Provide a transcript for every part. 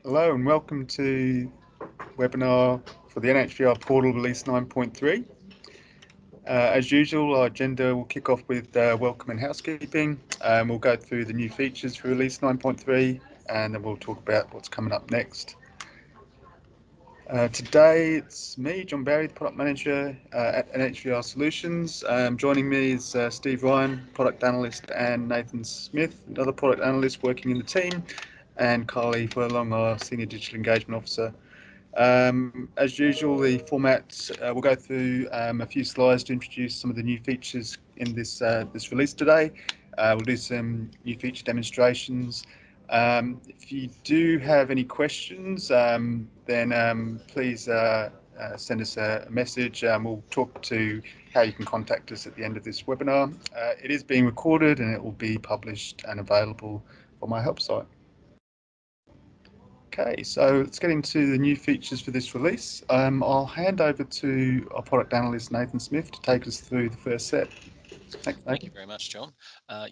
Hello and welcome to webinar for the NHVR portal release 9.3. As usual, our agenda will kick off with welcome and housekeeping. We'll go through the new features for release 9.3 and then we'll talk about what's coming up next. Today it's me, John Barry, the product manager at NHVR Solutions. Joining me is Steve Ryan, product analyst, and Nathan Smith, another product analyst working in the team, and Carly Furlong, our senior digital engagement officer. As usual, the format, we'll go through a few slides to introduce some of the new features in this release today. We'll do some new feature demonstrations. If you do have any questions, then please send us a message. We'll talk to how you can contact us at the end of this webinar. It is being recorded and it will be published and available on my help site. Okay, so let's get into the new features for this release. I'll hand over to our product analyst, Nathan Smith, to take us through the first set. Thanks, Nathan. Thank you very much, John.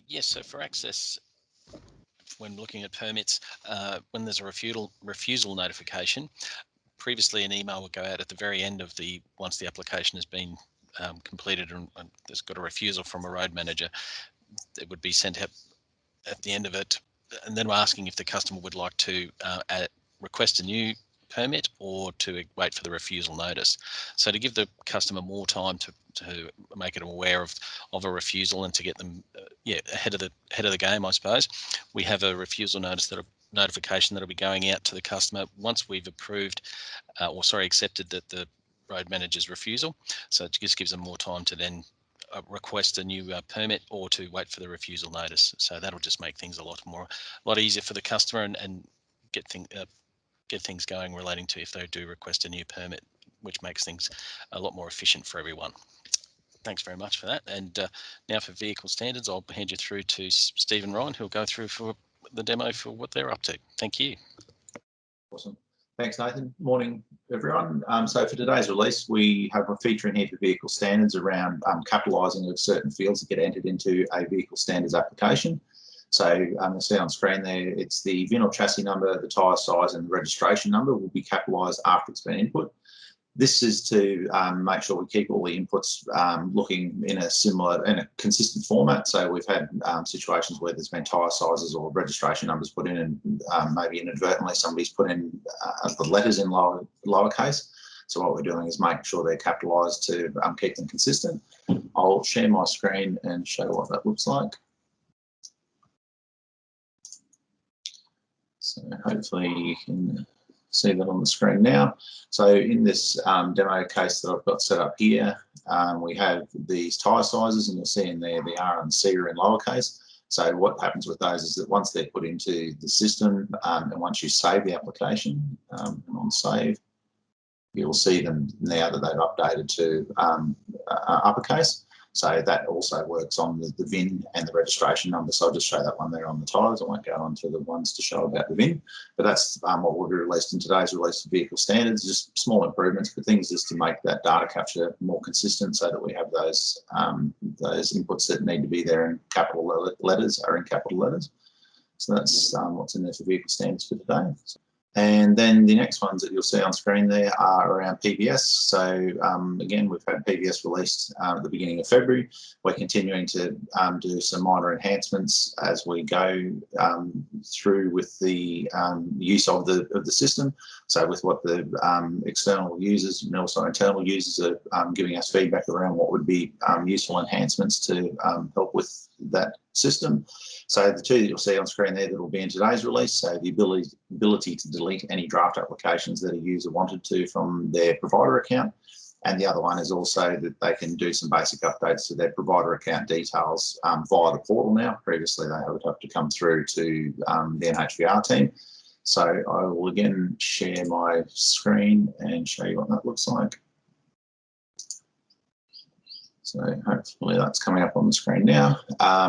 Yes, so for access, when looking at permits, when there's a refusal notification, previously an email would go out at the very end of once the application has been completed and there's got a refusal from a road manager, it would be sent out at the end of it, and then we're asking if the customer would like to request a new permit or to wait for the refusal notice. So to give the customer more time to make it aware of a refusal and to get them ahead of the game, I suppose, we have a refusal notification that'll be going out to the customer once we've accepted that the road manager's refusal. So it just gives them more time to then request a new permit or to wait for the refusal notice. So that'll just make things a lot easier for the customer and get things going relating to if they do request a new permit, which makes things a lot more efficient for everyone. Thanks very much for that. And now for vehicle standards, I'll hand you through to Stephen Ryan, who'll go through for the demo for what they're up to. Thank you. Awesome. Thanks, Nathan. Morning, everyone. So for today's release, we have a feature in here for vehicle standards around capitalising of certain fields that get entered into a vehicle standards application. So you'll see on screen there, it's the VIN or chassis number, the tyre size, and the registration number will be capitalised after it's been input. This is to make sure we keep all the inputs looking in a consistent format. So we've had situations where there's been tyre sizes or registration numbers put in, and maybe inadvertently somebody's put in the letters in lowercase. So what we're doing is making sure they're capitalised to keep them consistent. I'll share my screen and show what that looks like. So hopefully you can see that on the screen now. So in this demo case that I've got set up here, we have these tyre sizes, and you'll see in there the R and C are in lowercase. So what happens with those is that once they're put into the system, and once you save the application, and on save, you'll see them now that they've updated to uppercase. So that also works on the VIN and the registration number. So I'll just show that one there on the tyres. I won't go on to the ones to show about the VIN, but that's what will be released in today's release of vehicle standards, just small improvements, but things just to make that data capture more consistent so that we have those inputs that need to be there in capital letters are in capital letters. So that's what's in there for vehicle standards for today. And then the next ones that you'll see on screen there are around PBS. So again, we've had PBS released at the beginning of February. We're continuing to do some minor enhancements as we go through with the use of the system. So with what the external users and also internal users are giving us feedback around what would be useful enhancements to help with that system. So the two that you'll see on screen there that will be in today's release, so the ability to delete any draft applications that a user wanted to from their provider account. And the other one is also that they can do some basic updates to their provider account details via the portal now. Previously, they would have to come through to the NHVR team. So I will again share my screen and show you what that looks like. So hopefully that's coming up on the screen now.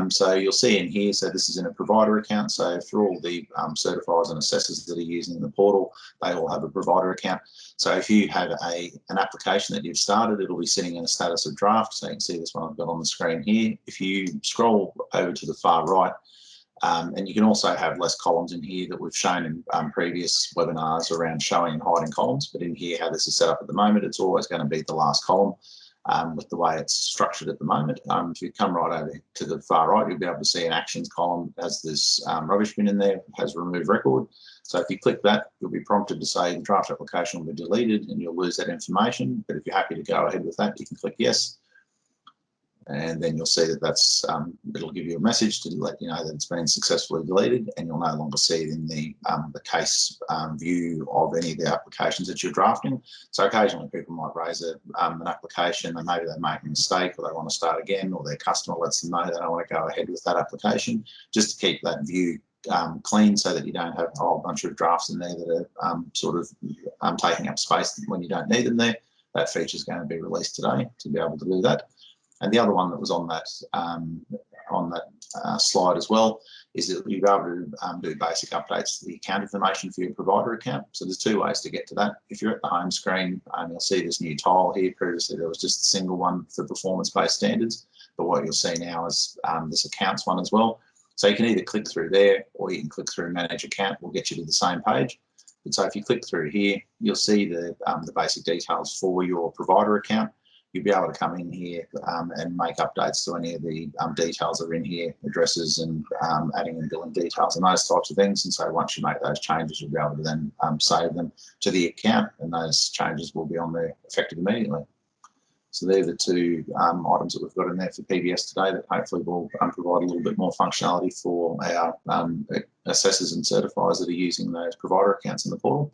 So you'll see in here, so this is in a provider account. So for all the certifiers and assessors that are using the portal, they all have a provider account. So if you have an application that you've started, it'll be sitting in a status of draft. So you can see this one I've got on the screen here. If you scroll over to the far right, And you can also have less columns in here that we've shown in previous webinars around showing and hiding columns. But in here, how this is set up at the moment, it's always going to be the last column with the way it's structured at the moment. If you come right over to the far right, you'll be able to see an actions column has this rubbish bin in there, has remove record. So if you click that, you'll be prompted to say the draft application will be deleted and you'll lose that information. But if you're happy to go ahead with that, you can click yes. And then you'll see that it'll give you a message to let you know that it's been successfully deleted, and you'll no longer see it in the case view of any of the applications that you're drafting. So occasionally people might raise an application and maybe they make a mistake or they want to start again, or their customer lets them know they don't want to go ahead with that application, just to keep that view clean so that you don't have a whole bunch of drafts in there that are taking up space when you don't need them there. That feature is going to be released today to be able to do that. And the other one that was on that slide as well is that you'll be able to do basic updates to the account information for your provider account. So there's two ways to get to that. If you're at the home screen, you'll see this new tile here. Previously, there was just a single one for performance-based standards, but what you'll see now is this accounts one as well. So you can either click through there or you can click through Manage Account. Will get you to the same page. And so if you click through here, you'll see the basic details for your provider account. You'll be able to come in here and make updates to any of the details that are in here, addresses and adding and billing details and those types of things. And so once you make those changes, you'll be able to then save them to the account, and those changes will be on there effective immediately. So they're the two items that we've got in there for PBS today that hopefully will provide a little bit more functionality for our assessors and certifiers that are using those provider accounts in the portal.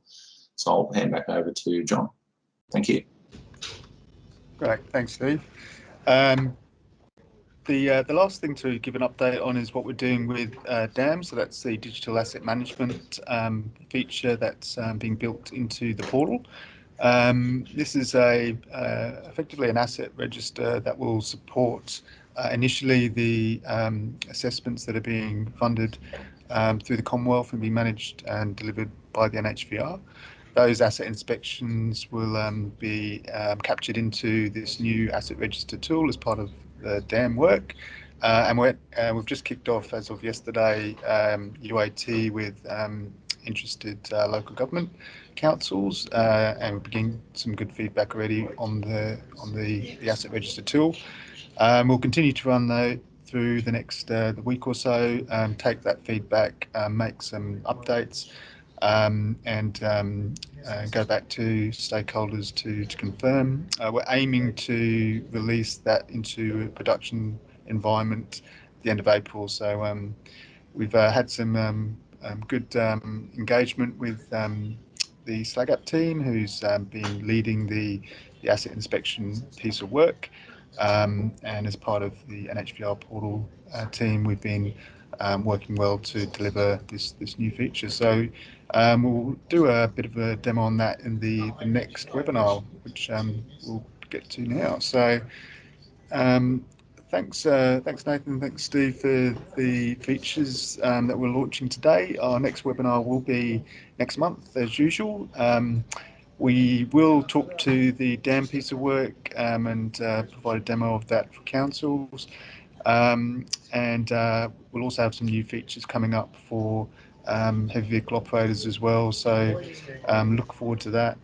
So I'll hand back over to John. Thank you. Great, thanks, Steve. The last thing to give an update on is what we're doing with DAM. So that's the digital asset management feature that's being built into the portal. This is effectively an asset register that will support initially the assessments that are being funded through the Commonwealth and be managed and delivered by the NHVR. Those asset inspections will be captured into this new asset register tool as part of the DAM work. And we've just kicked off, as of yesterday, UAT with interested local government councils, and we're getting some good feedback already on the asset register tool. We'll continue to run that through the next week or so, take that feedback, make some updates, and go back to stakeholders to confirm. We're aiming to release that into a production environment at the end of April. So we've had some good engagement with the SlagApp team, who's been leading the asset inspection piece of work. And as part of the NHVR portal team, we've been working well to deliver this new feature. So we'll do a bit of a demo on that in the next webinar, which we'll get to now. So thanks Nathan, thanks Steve for the features that we're launching today. Our next webinar will be next month as usual. We will talk to the DAM piece of work and provide a demo of that for councils. And we'll also have some new features coming up for heavy vehicle operators as well. So look forward to that.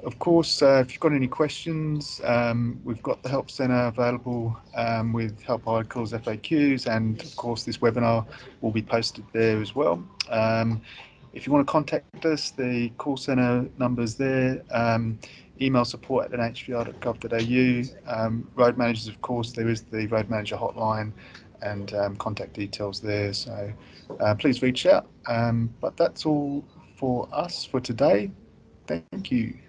Of course, if you've got any questions, we've got the Help Centre available with help articles, FAQs, and of course this webinar will be posted there as well. If you want to contact us, the call centre number's there. Email support@nhvr.gov.au. Road managers, of course, there is the Road Manager hotline and contact details there. So please reach out. But that's all for us for today. Thank you.